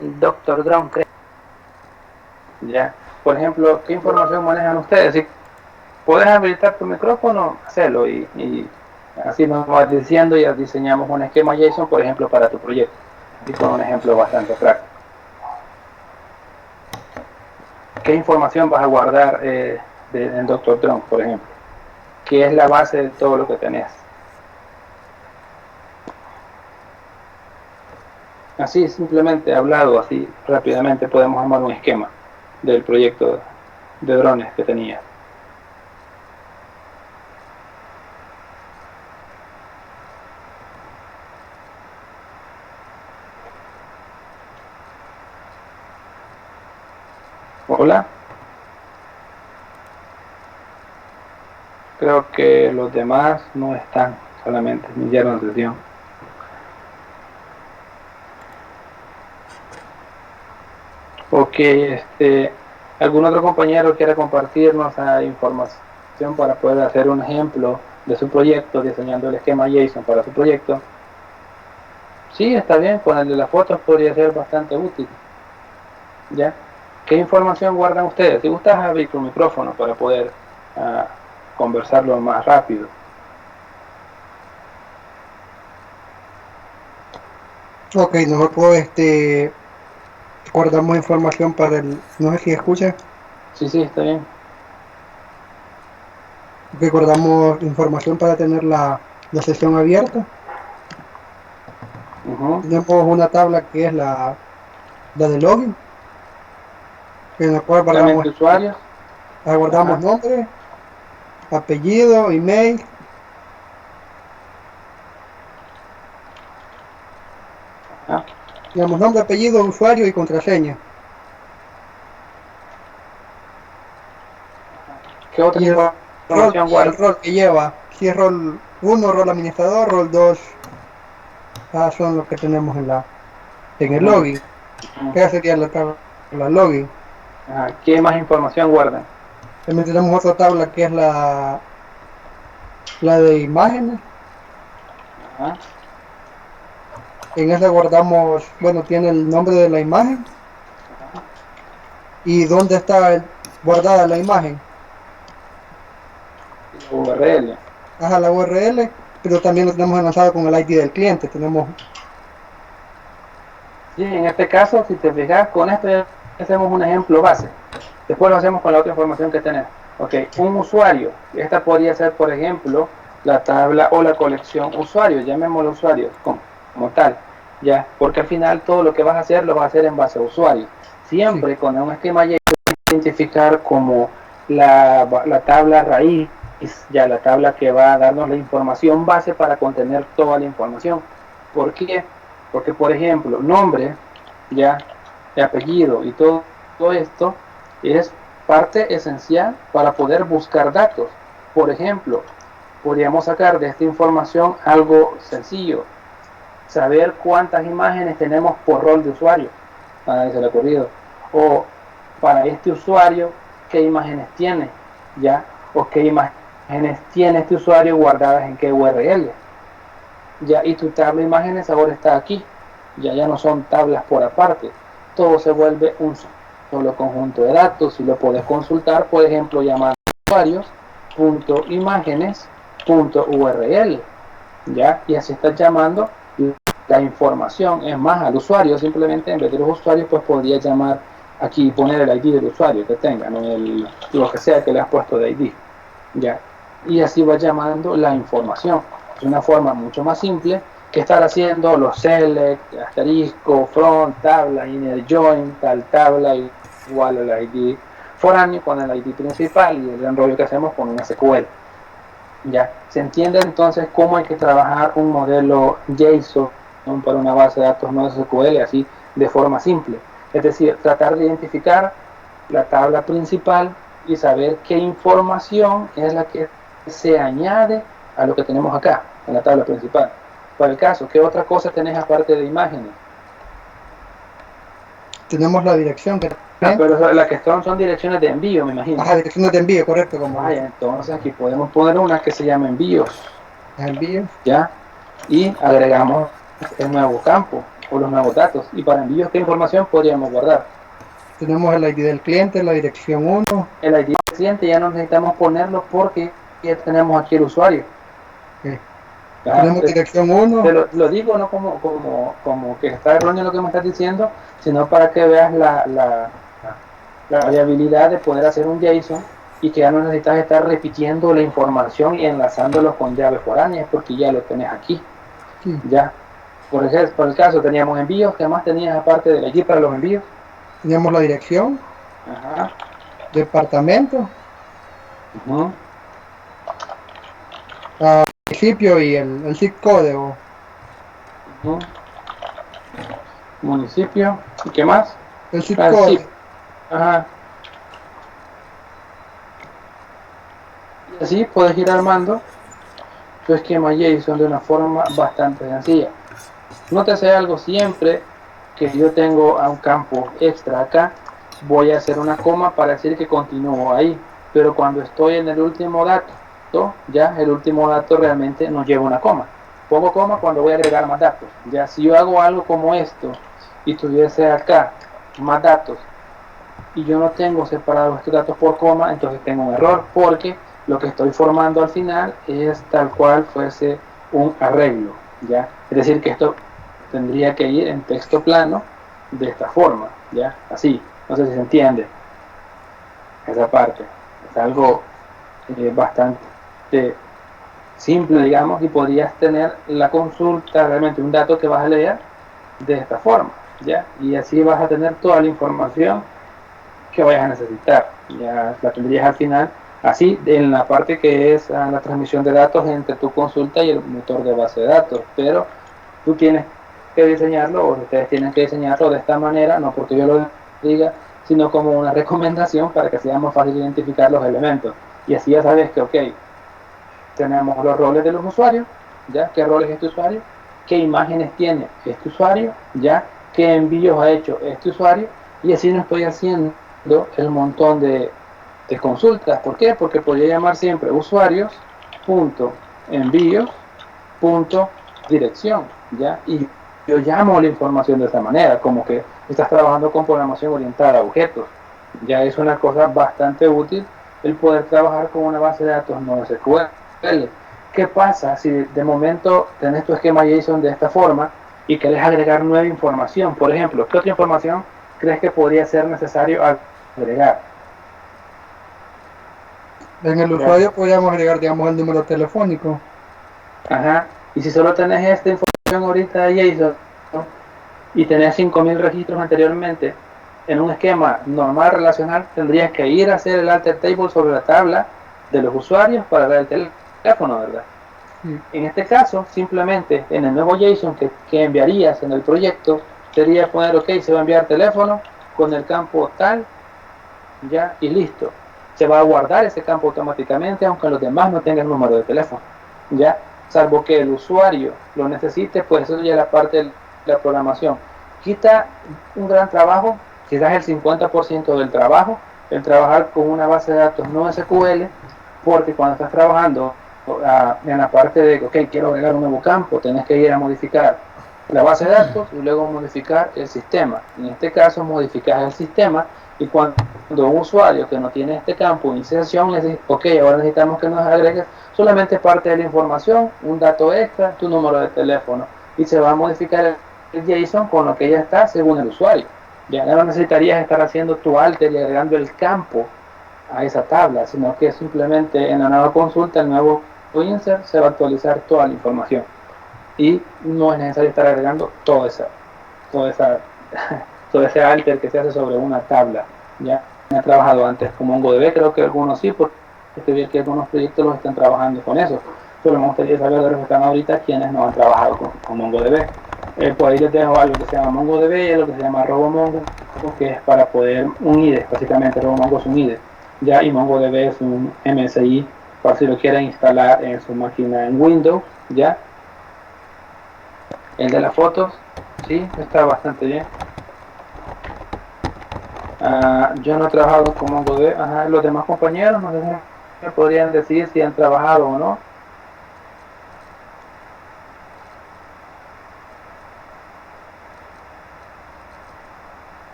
Doctor Drone, creo. Ya. Por ejemplo, ¿qué información manejan ustedes? Si puedes habilitar tu micrófono, hacelo y así nos vas diciendo y diseñamos un esquema JSON, por ejemplo, para tu proyecto. Así con un ejemplo bastante práctico. ¿Qué información vas a guardar en Doctor Drone, por ejemplo? ¿Qué es la base de todo lo que tenés? Así, simplemente hablado, así rápidamente podemos armar un esquema del proyecto de drones que tenía. Hola. Creo que los demás no están, solamente me dieron sesión. Ok, ¿algún otro compañero quiere compartirnos la información para poder hacer un ejemplo de su proyecto, diseñando el esquema JSON para su proyecto? Sí, está bien, con el de las fotos podría ser bastante útil. ¿Ya? ¿Qué información guardan ustedes? Si gustas abrir tu micrófono para poder conversarlo más rápido. Ok, nosotros guardamos información para el, no sé si escucha, Sí, está bien. que guardamos información para tener la sesión abierta. Tenemos una tabla que es la de login, en la cual Solamente usuarios. guardamos Ajá. nombre, apellido, email, Ajá. digamos nombre, apellido, usuario y contraseña. ¿Qué otra Y información el guarda? rol que lleva, si es rol 1, rol administrador, rol 2, son los que tenemos en el Ajá. login. Esa sería la tabla login. Ajá. ¿Qué más información guardan? También tenemos otra tabla que es la de imágenes. Ajá. En esa guardamos, bueno, tiene el nombre de la imagen y dónde está guardada la imagen. URL. Ajá, la URL, pero también lo tenemos enlazado con el ID del cliente. Tenemos. Sí, en este caso, si te fijas, con esto ya hacemos un ejemplo base. Después lo hacemos con la otra información que tenemos. Ok, un usuario. Esta podría ser, por ejemplo, la tabla o la colección usuario. Llamémoslo usuario como tal. Ya, porque al final todo lo que vas a hacer lo vas a hacer en base a usuario. Sí. Siempre con un esquema ya identificar como la tabla raíz, ya la tabla que va a darnos la información base para contener toda la información. ¿Por qué? Porque, por ejemplo, nombre, ya, de apellido y todo esto es parte esencial para poder buscar datos. Por ejemplo, podríamos sacar de esta información algo sencillo, saber cuántas imágenes tenemos por rol de usuario. A nadie se le ha ocurrido. O para este usuario, qué imágenes tiene, ya, o qué imágenes tiene este usuario guardadas en qué URL. Ya, y tu tabla de imágenes ahora está aquí. Ya no son tablas por aparte. Todo se vuelve un solo conjunto de datos y lo puedes consultar, por ejemplo, llamando usuarios.imágenes.url. Ya, y así estás llamando la información. Es más, al usuario simplemente en vez de los usuarios, pues podría llamar aquí y poner el ID del usuario que tengan, lo que sea que le has puesto de ID. Ya, y así va llamando la información. Es una forma mucho más simple que estar haciendo los select, asterisco, front, tabla, inner join, tal tabla igual al ID foráneo con el ID principal y el enrollo que hacemos con un SQL. Ya, se entiende entonces cómo hay que trabajar un modelo JSON para una base de datos no SQL así de forma simple. Es decir, tratar de identificar la tabla principal y saber qué información es la que se añade a lo que tenemos acá, en la tabla principal. Para el caso, ¿qué otra cosa tenés aparte de imágenes? Tenemos la dirección que Pero las que son direcciones de envío, me imagino. Ajá, dirección de envío, correcto, como Vaya, entonces aquí podemos poner una que se llama envíos, envío. ¿ya? Y agregamos el nuevo campo. o los nuevos datos. Y para envíos, ¿qué información podríamos guardar? Tenemos el ID del cliente, la dirección 1. El ID del cliente ya no necesitamos ponerlo porque ya tenemos aquí el usuario. Tenemos dirección 1. Lo digo no como que está erróneo lo que me estás diciendo, sino para que veas la variabilidad de poder hacer un JSON y que ya no necesitas estar repitiendo la información y enlazándolo con llaves foráneas porque ya lo tenés aquí. Sí. Ya. Por ejemplo, por el caso teníamos envíos. ¿Qué más tenías aparte de allí para los envíos? Teníamos la dirección. Ajá. Departamento. Uh-huh. Municipio y el zip code. Uh-huh. Municipio. ¿Y qué más? El zip code. Zip. Ajá. Y así puedes ir armando tu esquema JSON de una forma bastante sencilla. Nótese algo, siempre que yo tengo a un campo extra acá, voy a hacer una coma para decir que continúo ahí. Pero cuando estoy en el último dato, ya el último dato realmente no lleva una coma. Pongo coma cuando voy a agregar más datos. Ya si yo hago algo como esto y tuviese acá más datos y yo no tengo separados estos datos por coma, entonces tengo un error porque lo que estoy formando al final es tal cual fuese un arreglo, ¿ya? Es decir, que esto tendría que ir en texto plano de esta forma, ¿ya? Así, no sé si se entiende esa parte. Es algo bastante simple, digamos, y podrías tener la consulta, realmente un dato que vas a leer de esta forma, ¿ya? Y así vas a tener toda la información que vayas a necesitar. Ya la tendrías al final, así en la parte que es la transmisión de datos entre tu consulta y el motor de base de datos, pero tú tienes que diseñarlo, o ustedes tienen que diseñarlo de esta manera, no porque yo lo diga, sino como una recomendación para que sea más fácil identificar los elementos. Y así ya sabes que, ok, tenemos los roles de los usuarios, ya, qué roles es este usuario, qué imágenes tiene este usuario, ya, qué envíos ha hecho este usuario, y así no estoy haciendo el montón de consultas. ¿Por qué? Porque podría llamar siempre usuarios punto envíos punto dirección, ¿ya? Y yo llamo la información de esa manera, como que estás trabajando con programación orientada a objetos. Ya es una cosa bastante útil el poder trabajar con una base de datos no SQL. ¿Qué pasa si de momento tenés tu esquema JSON de esta forma y querés agregar nueva información? Por ejemplo, ¿qué otra información crees que podría ser necesario agregar? En el usuario podríamos agregar, digamos, el número telefónico. Ajá. Y si solo tenés esta información ahorita de JSON, ¿no? Y tenés 5000 registros anteriormente, en un esquema normal relacional tendrías que ir a hacer el alter table sobre la tabla de los usuarios para dar el teléfono, ¿verdad? En este caso, simplemente en el nuevo JSON que enviarías en el proyecto, sería poner, ok, se va a enviar teléfono con el campo tal, ya, y listo. Se va a guardar ese campo automáticamente, aunque los demás no tengan número de teléfono, ya, salvo que el usuario lo necesite, pues eso ya es la parte de la programación. Quita un gran trabajo, quizás el 50% del trabajo, el trabajar con una base de datos no SQL, porque cuando estás trabajando en la parte de, ok, quiero agregar un nuevo campo, tenés que ir a modificar la base de datos y luego modificar el sistema. En este caso, modificas el sistema y cuando un usuario que no tiene este campo de iniciación le dice, ok, ahora necesitamos que nos agregues solamente parte de la información, un dato extra, tu número de teléfono, y se va a modificar el JSON con lo que ya está según el usuario. Ya no necesitarías estar haciendo tu alter y agregando el campo a esa tabla, sino que simplemente en la nueva consulta, el nuevo insert, se va a actualizar toda la información y no es necesario estar agregando todo ese alter que se hace sobre una tabla. Ya he trabajado antes con MongoDB, creo que algunos sí, porque vi que algunos proyectos los están trabajando con eso, pero me gustaría saber de los que están ahorita quienes no han trabajado con MongoDB. Pues ahí les dejo algo que se llama MongoDB, lo que se llama RoboMongo, que es para poder un IDE, básicamente RoboMongo es un IDE, ya, y MongoDB es un MSI para si lo quieren instalar en su máquina en Windows, ya. El de las fotos, sí, está bastante bien. Yo no he trabajado con MongoDB, los demás compañeros no sé si me podrían decir si han trabajado o no.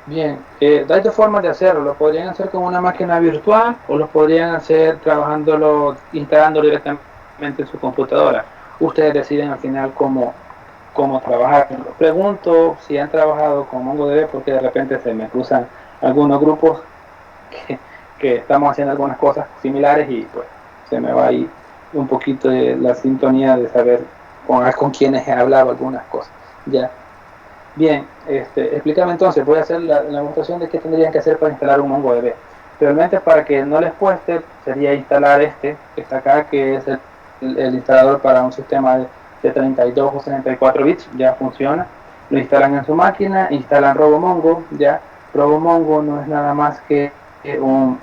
Bien, hay dos formas de hacerlo. Lo podrían hacer con una máquina virtual o lo podrían hacer trabajándolo, instalándolo directamente en su computadora. Ustedes deciden al final cómo trabajar. Pregunto si han trabajado con MongoDB porque de repente se me cruzan algunos grupos que, que estamos haciendo algunas cosas similares y pues se me va ahí un poquito de la sintonía de saber con quienes he hablado algunas cosas. Ya. Bien, explícame entonces, voy a hacer la demostración de qué tendrían que hacer para instalar un MongoDB. Realmente para que no les cueste, sería instalar que está acá, que es el instalador para un sistema de 32 o 64 bits, ya funciona. Lo instalan en su máquina, instalan RoboMongo, ya. RoboMongo no es nada más que un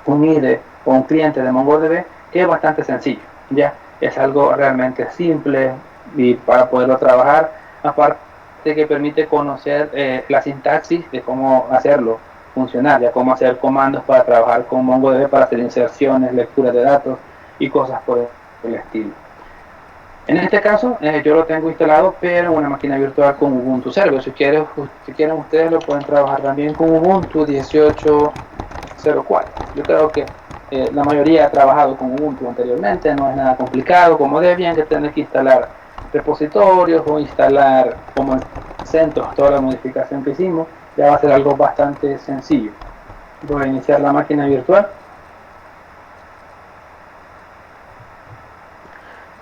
IDE o un cliente de MongoDB que es bastante sencillo, ya. Es algo realmente simple y para poderlo trabajar, aparte que permite conocer la sintaxis de cómo hacerlo funcionar, ya cómo hacer comandos para trabajar con MongoDB para hacer inserciones, lecturas de datos y cosas por el estilo. En este caso, yo lo tengo instalado, pero en una máquina virtual con Ubuntu Server. Si quieren ustedes lo pueden trabajar también con Ubuntu 18.04. Yo creo que la mayoría ha trabajado con Ubuntu anteriormente, no es nada complicado, como Debian, que tener que instalar repositorios o instalar como en CentOS toda la modificación que hicimos, ya va a ser algo bastante sencillo. Voy a iniciar la máquina virtual.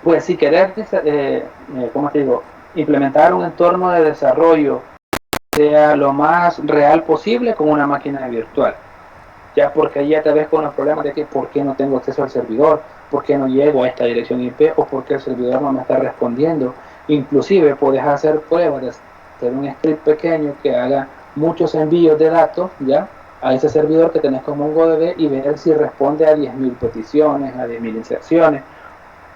Pues si querer, ¿cómo te digo? Implementar un entorno de desarrollo sea lo más real posible con una máquina virtual. Ya porque ahí ya te ves con los problemas de que por qué no tengo acceso al servidor, por qué no llego a esta dirección IP o por qué el servidor no me está respondiendo. Inclusive puedes hacer pruebas de hacer un script pequeño que haga muchos envíos de datos, ya, a ese servidor que tenés como MongoDB y ver si responde a 10.000 peticiones, a 10.000 inserciones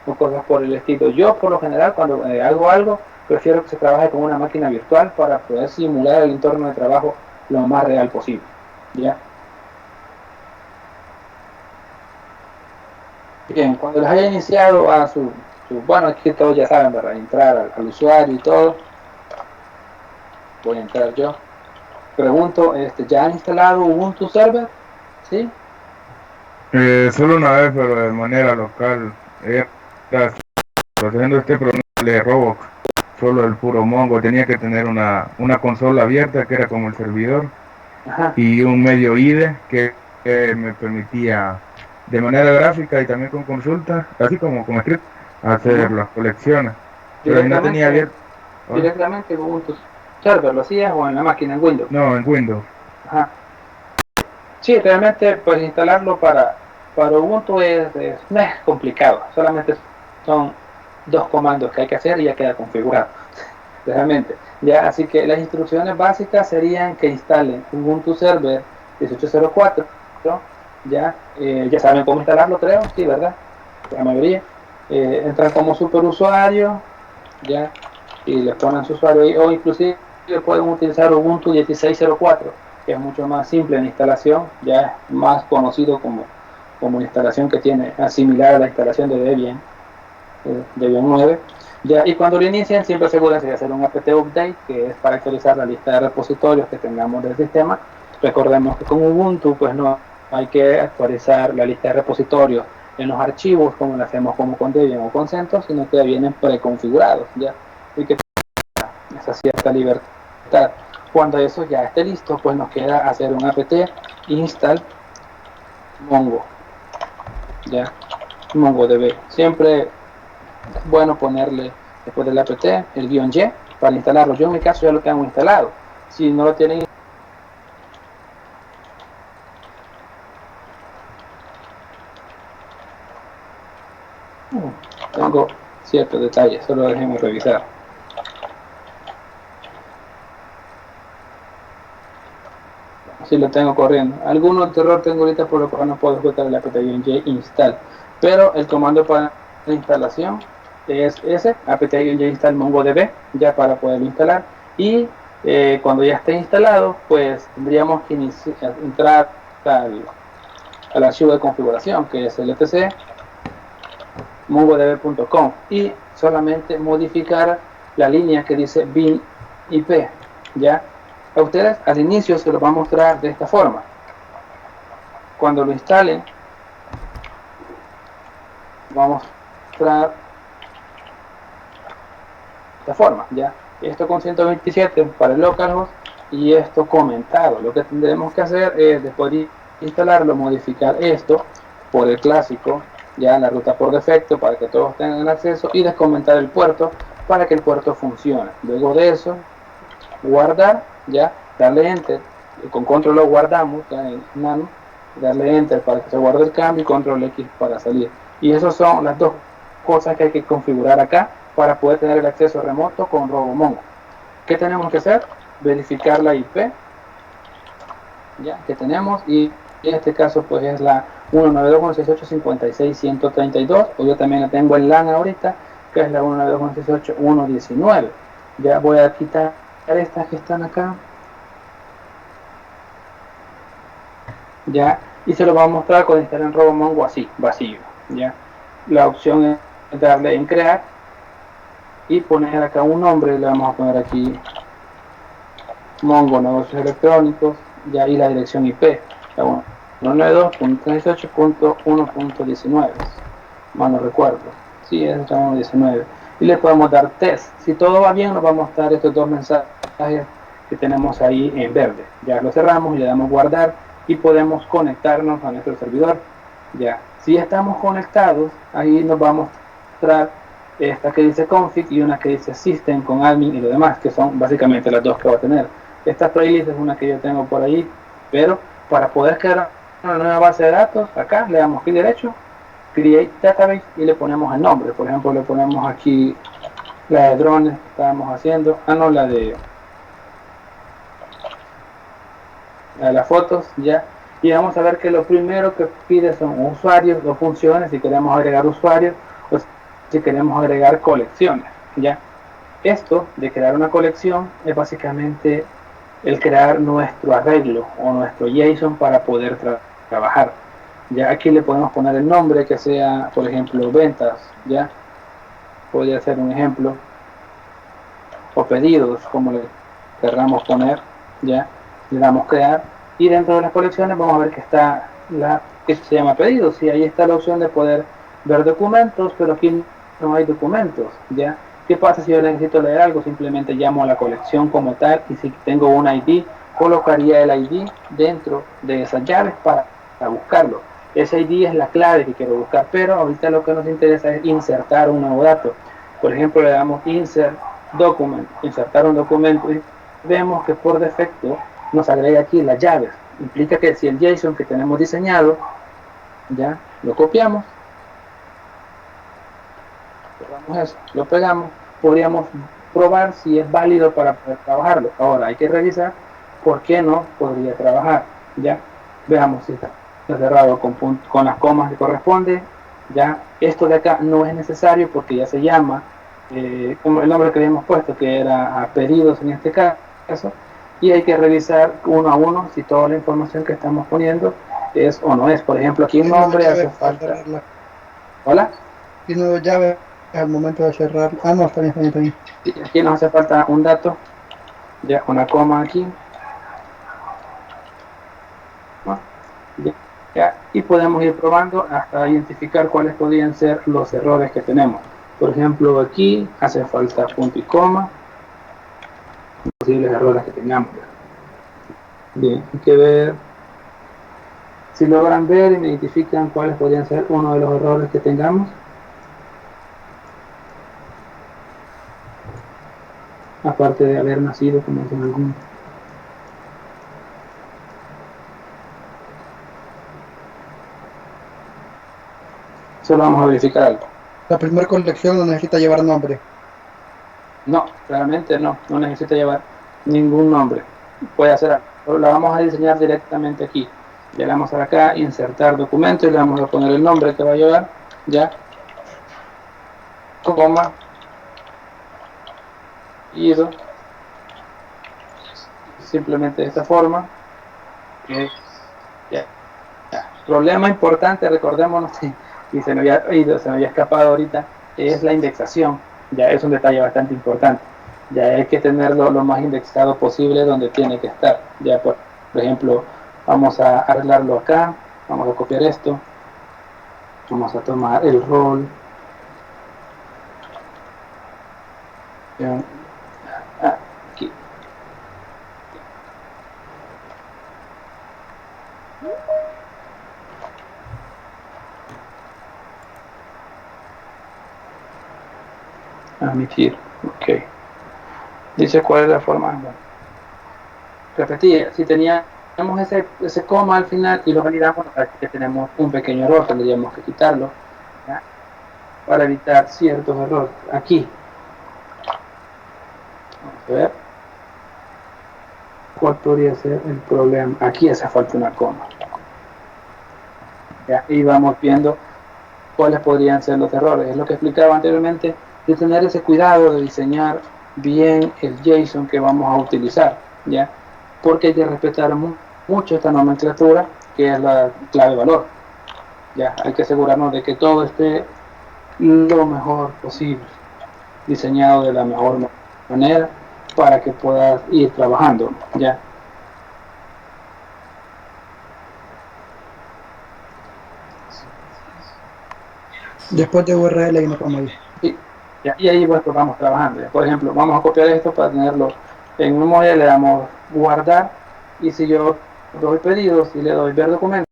o cosas por el estilo. Yo por lo general cuando hago algo prefiero que se trabaje con una máquina virtual para poder simular el entorno de trabajo lo más real posible, ¿ya? Bien, cuando les haya iniciado a bueno, aquí todos ya saben, ¿verdad? Entrar al usuario y todo, voy a entrar yo. Pregunto, ¿ya han instalado Ubuntu Server? ¿Sí? Solo una vez, pero de manera local. Era haciendo este programa de Roblox, solo el puro Mongo. Tenía que tener una consola abierta que era como el servidor Ajá. y un medio IDE que me permitía de manera gráfica y también con consulta, así como con script, hacer las colecciones. Pero no tenía abierto. Directamente Ubuntu Server, ¿lo hacías o en la máquina en Windows? No, en Windows. Ajá. Sí, realmente pues instalarlo para Ubuntu no es complicado, solamente son dos comandos que hay que hacer y ya queda configurado realmente, ya. Así que las instrucciones básicas serían que instalen Ubuntu Server 18.04, ¿no? Ya, ya saben cómo instalarlo, creo, sí, ¿verdad? La mayoría entran como superusuario, ya, y le ponen su usuario ahí, o inclusive pueden utilizar Ubuntu 16.04, que es mucho más simple en instalación, ya es más conocido como instalación que tiene, similar a la instalación de Debian, Debian 9. Ya, y cuando lo inician, siempre asegúrense de hacer un apt update, que es para actualizar la lista de repositorios que tengamos del sistema. Recordemos que con Ubuntu, pues no hay que actualizar la lista de repositorios en los archivos como lo hacemos como con Debian o con CentOS, sino que vienen preconfigurados, ya, y que esa cierta libertad. Cuando eso ya esté listo, pues nos queda hacer un apt install mongo, ya, MongoDB. Siempre es bueno ponerle después del apt el guión Y para instalarlo. Yo en mi caso ya lo tengo instalado. Si no lo tienen, tengo ciertos detalles, solo dejemos revisar. Si lo tengo corriendo. Algunos error tengo ahorita por lo cual no puedo ejecutar el apt-y install. Pero el comando para la instalación es ese, apt-y install mongodb, ya para poderlo instalar. Y cuando ya esté instalado, pues tendríamos que entrar al archivo de configuración, que es el etc mongodb.com, y solamente modificar la línea que dice bin IP, ya. A ustedes al inicio se los va a mostrar de esta forma. Cuando lo instalen, vamos a mostrar de esta forma, ¿ya? Esto con 127 para el localhost y esto comentado. Lo que tendremos que hacer es, después de instalarlo, modificar esto por el clásico, ya la ruta por defecto para que todos tengan acceso, y descomentar el puerto para que el puerto funcione. Luego de eso, guardar, ya, darle enter, con control lo guardamos, ya en nano, darle enter para que se guarde el cambio y control X para salir. Y esas son las dos cosas que hay que configurar acá para poder tener el acceso remoto con RoboMongo. ¿Qué tenemos que hacer? Verificar la IP, ya, que tenemos, y en este caso pues es la 192.168.56.132, o yo también la tengo en LAN ahorita, que es la 192.168.119. Ya voy a quitar estas que están acá, ya, y se lo vamos a mostrar cuando instalen RoboMongo así, vacío, ya. La opción es darle en crear y poner acá un nombre. Le vamos a poner aquí Mongo negocios electrónicos, ya, y la dirección IP, 192.168.1.19, mal no recuerdo, sí, es 1.19, y le podemos dar test. Si todo va bien, nos va a mostrar estos dos mensajes que tenemos ahí en verde. Ya lo cerramos y le damos guardar y podemos conectarnos a nuestro servidor. Ya, si estamos conectados, ahí nos va a mostrar esta que dice config y una que dice system con admin y lo demás, que son básicamente las dos que va a tener. Esta playlist es una que yo tengo por ahí, pero para poder crear una nueva base de datos, acá le damos clic derecho, create database, y le ponemos el nombre. Por ejemplo, le ponemos aquí la de drones que estábamos haciendo, la de las fotos, ya. Y vamos a ver que lo primero que pide son usuarios o funciones, si queremos agregar usuarios o si queremos agregar colecciones, ya. Esto de crear una colección es básicamente el crear nuestro arreglo o nuestro JSON para poder trabajar. Ya aquí le podemos poner el nombre que sea, por ejemplo, ventas, ya, podría ser un ejemplo, o pedidos, como le querramos poner, ya, le damos crear, y dentro de las colecciones vamos a ver que está la que se llama pedidos, y ahí está la opción de poder ver documentos, pero aquí no hay documentos, ya. ¿Qué pasa si yo necesito leer algo? Simplemente llamo a la colección como tal, y si tengo un ID, colocaría el ID dentro de esas llaves para buscarlo. Ese ID es la clave que quiero buscar, pero ahorita lo que nos interesa es insertar un nuevo dato. Por ejemplo, le damos insert document, insertar un documento, y vemos que por defecto nos agrega aquí las llaves. Implica que si el JSON que tenemos diseñado, ya lo copiamos, eso, lo pegamos, podríamos probar si es válido para poder trabajarlo. Ahora hay que revisar por qué no podría trabajar, ya. Veamos si está cerrado con las comas que corresponde, ya. Esto de acá no es necesario porque ya se llama como el nombre que habíamos puesto, que era a pedidos en este caso, y hay que revisar uno a uno si toda la información que estamos poniendo es o no es. Por ejemplo, aquí un nombre hace falta. Hola. Tiene llave al momento de cerrar. No, está bien. Aquí nos hace falta un dato, ya, una coma aquí, ya, y podemos ir probando hasta identificar cuáles podrían ser los errores que tenemos. Por ejemplo, aquí hace falta punto y coma, posibles errores que tengamos. Bien, hay que ver si logran ver y me identifican cuáles podrían ser uno de los errores que tengamos. Aparte de haber nacido, como dicen algunos. Solo vamos a verificar algo. La primera colección no necesita llevar nombre. No, realmente no necesita llevar ningún nombre. Puede hacer, la vamos a diseñar directamente aquí. Le vamos a acá, insertar documento, y le vamos a poner el nombre que va a llevar, ya, coma, ido, simplemente de esta forma. Ya. Problema importante, recordémonos, y se me había escapado ahorita, es la indexación. Ya es un detalle bastante importante. Ya hay que tenerlo lo más indexado posible donde tiene que estar. Ya por ejemplo, vamos a arreglarlo acá, vamos a copiar esto, vamos a tomar el rol, aquí. Admitir, ok. Dice cuál es la forma. Bueno, repetí, si teníamos ese coma al final y lo validamos, aquí tenemos un pequeño error, tendríamos que quitarlo, ¿ya? Para evitar ciertos errores. Aquí, vamos a ver cuál podría ser el problema. Aquí hace falta una coma, ¿ya? Y vamos viendo cuáles podrían ser los errores. Es lo que explicaba anteriormente, de tener ese cuidado de diseñar bien el JSON que vamos a utilizar, ¿ya? Porque hay que respetar mucho esta nomenclatura, que es la clave valor, ¿ya? Hay que asegurarnos de que todo esté lo mejor posible, diseñado de la mejor manera para que puedas ir trabajando, ¿ya? Después de URL hay una coma ahí. Y ahí pues, vamos trabajando. Por ejemplo, vamos a copiar esto para tenerlo en memoria, le damos guardar, y si yo doy pedidos y le doy ver documento,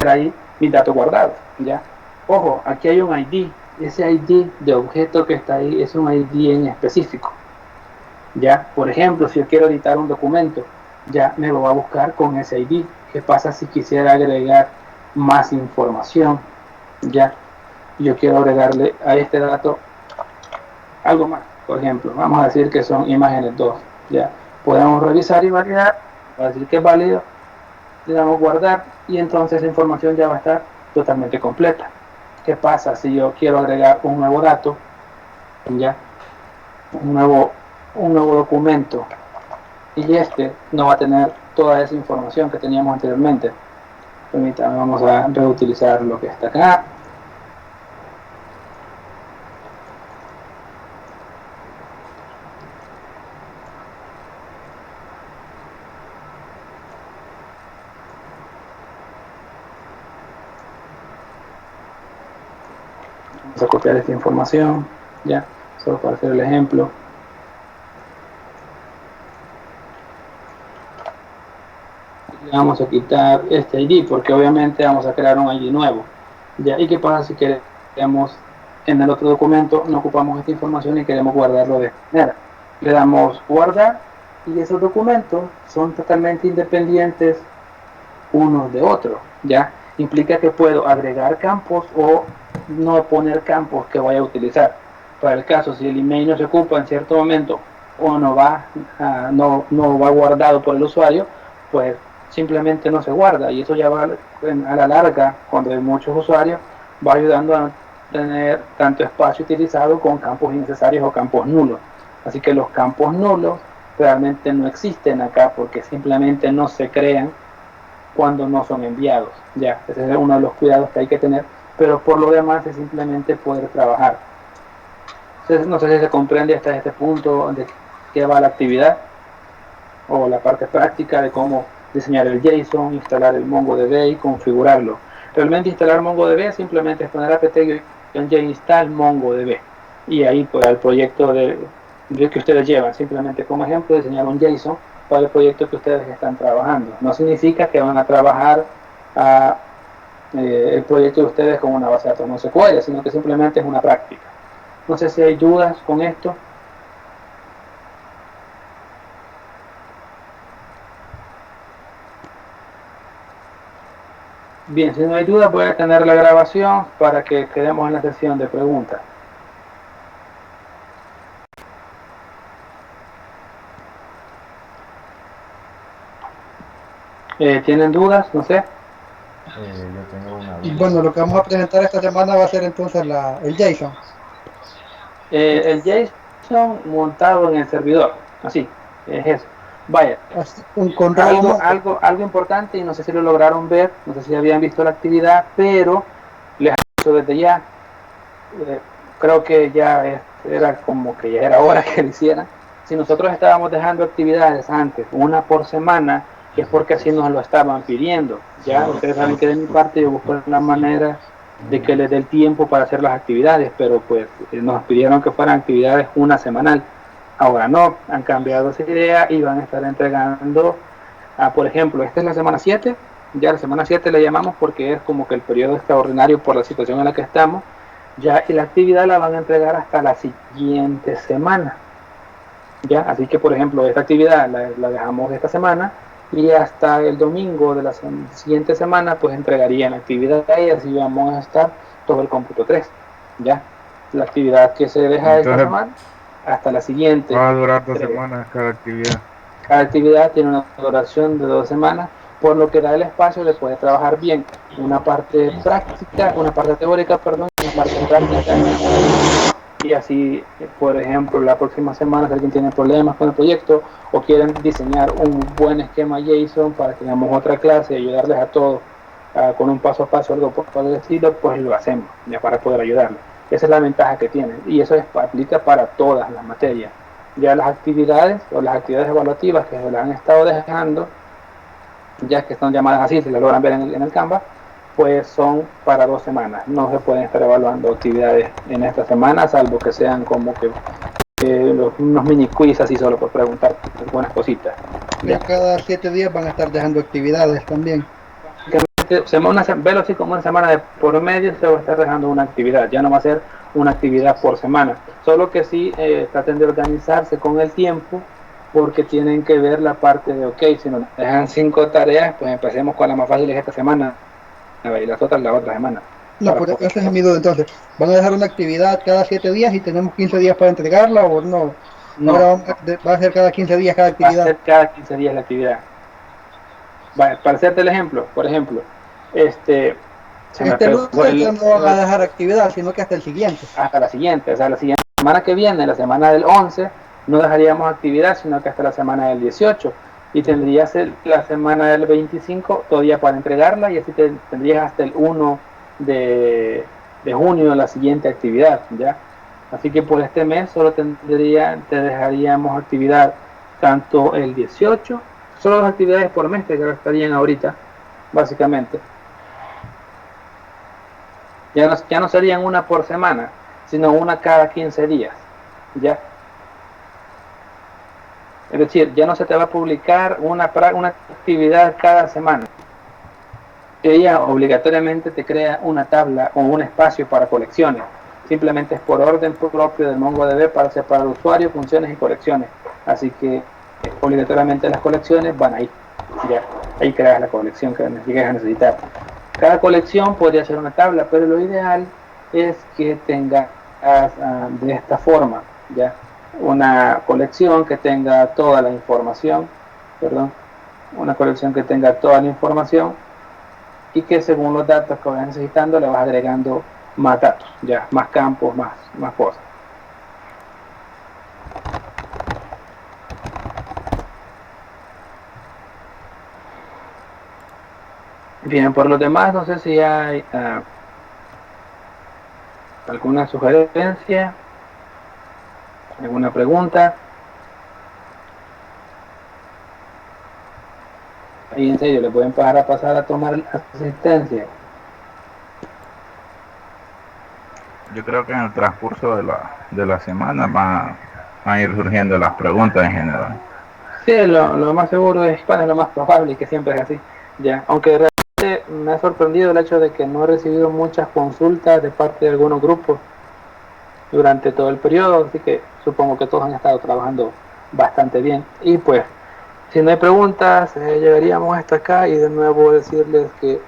ahí mis datos guardados, ¿ya? Ojo, aquí hay un ID, ese ID de objeto que está ahí es un ID en específico, ¿ya? Por ejemplo, si yo quiero editar un documento, ya me lo va a buscar con ese ID. ¿Qué pasa si quisiera agregar más información? Ya, yo quiero agregarle a este dato algo más. Por ejemplo, vamos a decir que son imágenes 2. Ya, podemos revisar y validar, va a decir que es válido, le damos guardar y entonces la información ya va a estar totalmente completa. ¿Qué pasa si yo quiero agregar un nuevo dato? Ya, un nuevo documento, y este no va a tener toda esa información que teníamos anteriormente. Permítanme, vamos a reutilizar lo que está acá. Vamos a copiar esta información, ya, solo para hacer el ejemplo. Le vamos a quitar este ID porque obviamente vamos a crear un ID nuevo. Ya, ¿y qué pasa si queremos en el otro documento no ocupamos esta información y queremos guardarlo de esta manera? Le damos guardar y esos documentos son totalmente independientes unos de otros, ¿ya? Implica que puedo agregar campos o no poner campos que vaya a utilizar. Para el caso, si el email no se ocupa en cierto momento o no va guardado por el usuario, pues simplemente no se guarda, y eso ya va a la larga, cuando hay muchos usuarios, va ayudando a no tener tanto espacio utilizado con campos innecesarios o campos nulos. Así que los campos nulos realmente no existen acá porque simplemente no se crean cuando no son enviados. Ya, ese es uno de los cuidados que hay que tener, pero por lo demás es simplemente poder trabajar. Entonces, no sé si se comprende hasta este punto de qué va la actividad o la parte práctica de cómo diseñar el JSON, instalar el MongoDB y configurarlo. Realmente instalar MongoDB simplemente es poner apt-get MongoDB, y ahí pues el proyecto que ustedes llevan, simplemente como ejemplo diseñar un JSON para el proyecto que ustedes están trabajando. No significa que van a trabajar el proyecto de ustedes con una base de datos no SQL, sino que simplemente es una práctica. No sé si hay dudas con esto. Bien, si no hay duda voy a tener la grabación para que quedemos en la sesión de preguntas. ¿Tienen dudas? No sé. Yo tengo una duda. Bueno, lo que vamos a presentar esta semana va a ser entonces el JSON. El JSON montado en el servidor, así, es eso. Vaya, algo importante, y no sé si lo lograron ver, no sé si habían visto la actividad, pero les aviso desde ya, creo que ya era como que ya era hora que lo hicieran. si nosotros estábamos dejando actividades antes, una por semana, es porque así nos lo estaban pidiendo. Ya ustedes saben que de mi parte yo busco una manera de que les dé el tiempo para hacer las actividades, pero pues nos pidieron que fueran actividades una semanal. Ahora no, han cambiado esa idea y van a estar entregando, por ejemplo, esta es la semana 7, ya la semana 7 le llamamos porque es como que el periodo extraordinario por la situación en la que estamos, ya, y la actividad la van a entregar hasta la siguiente semana. Ya, así que por ejemplo esta actividad la dejamos esta semana y hasta el domingo de la siguiente semana pues entregarían la actividad y así vamos a estar todo el cómputo 3. Ya, la actividad que se deja esta semana hasta la siguiente. Va a durar 2 semanas cada actividad. Cada actividad tiene una duración de 2 semanas, por lo que da el espacio de poder trabajar bien una parte práctica, una parte teórica, perdón, y una parte práctica. Y así, por ejemplo, la próxima semana si alguien tiene problemas con el proyecto o quieren diseñar un buen esquema JSON para que tengamos otra clase y ayudarles a todos con un paso a paso, algo por el estilo, pues lo hacemos ya para poder ayudarles. Esa es la ventaja que tiene y eso aplica para todas las materias. Ya las actividades o las actividades evaluativas que se las han estado dejando, ya que están llamadas así, si las logran ver en el Canva, pues son para 2 semanas. No se pueden estar evaluando actividades en esta semana, salvo que sean como que unos mini quiz así solo por preguntar algunas cositas. Ya cada 7 días van a estar dejando actividades también. Velo así como una semana de por medio se va a estar dejando una actividad, ya no va a ser una actividad por semana, solo que sí traten de organizarse con el tiempo porque tienen que ver la parte de ok, si nos dejan 5 tareas pues empecemos con las más fáciles esta semana y las otras la otra semana. No, pues ese es mi duda entonces. ¿Van a dejar una actividad cada 7 días y tenemos 15 días para entregarla o no? No. Ahora va a ser cada 15 días cada actividad. Va a ser cada 15 días la actividad. Para hacerte el ejemplo, por ejemplo, lunes ya no van a dejar actividad, sino que hasta el siguiente. Hasta la siguiente, o sea, la siguiente semana que viene, la semana del 11, no dejaríamos actividad, sino que hasta la semana del 18. Y tendrías la semana del 25 todavía para entregarla y así tendrías hasta el 1 de junio la siguiente actividad, ¿ya? Así que por este mes solo te dejaríamos actividad tanto el 18, solo 2 actividades por mes que estarían ahorita, básicamente. Ya no serían una por semana, sino una cada 15 días, ¿ya? Es decir, ya no se te va a publicar una actividad cada semana. Ella obligatoriamente te crea una tabla o un espacio para colecciones. Simplemente es por orden propio del MongoDB para separar usuarios, funciones y colecciones. Así que obligatoriamente las colecciones van ahí. Ya, ahí creas la colección que llegues a necesitar. Cada colección podría ser una tabla, pero lo ideal es que tengas de esta forma, ya, una colección que tenga toda la información, una colección que tenga toda la información y que según los datos que vayas necesitando le vas agregando más datos, ya, más campos, más cosas. Bien, por los demás no sé si hay alguna sugerencia, alguna pregunta. Ahí en serio, le pueden pasar a tomar asistencia. Yo creo que en el transcurso de la semana van a ir surgiendo las preguntas en general. Sí, lo más seguro es lo más probable y que siempre es así. Ya, aunque realmente me ha sorprendido el hecho de que no he recibido muchas consultas de parte de algunos grupos durante todo el periodo, así que supongo que todos han estado trabajando bastante bien. Y pues, si no hay preguntas, llegaríamos hasta acá y de nuevo decirles que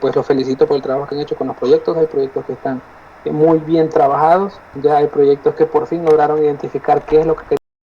pues los felicito por el trabajo que han hecho con los proyectos. Hay proyectos que están muy bien trabajados, ya hay proyectos que por fin lograron identificar qué es lo que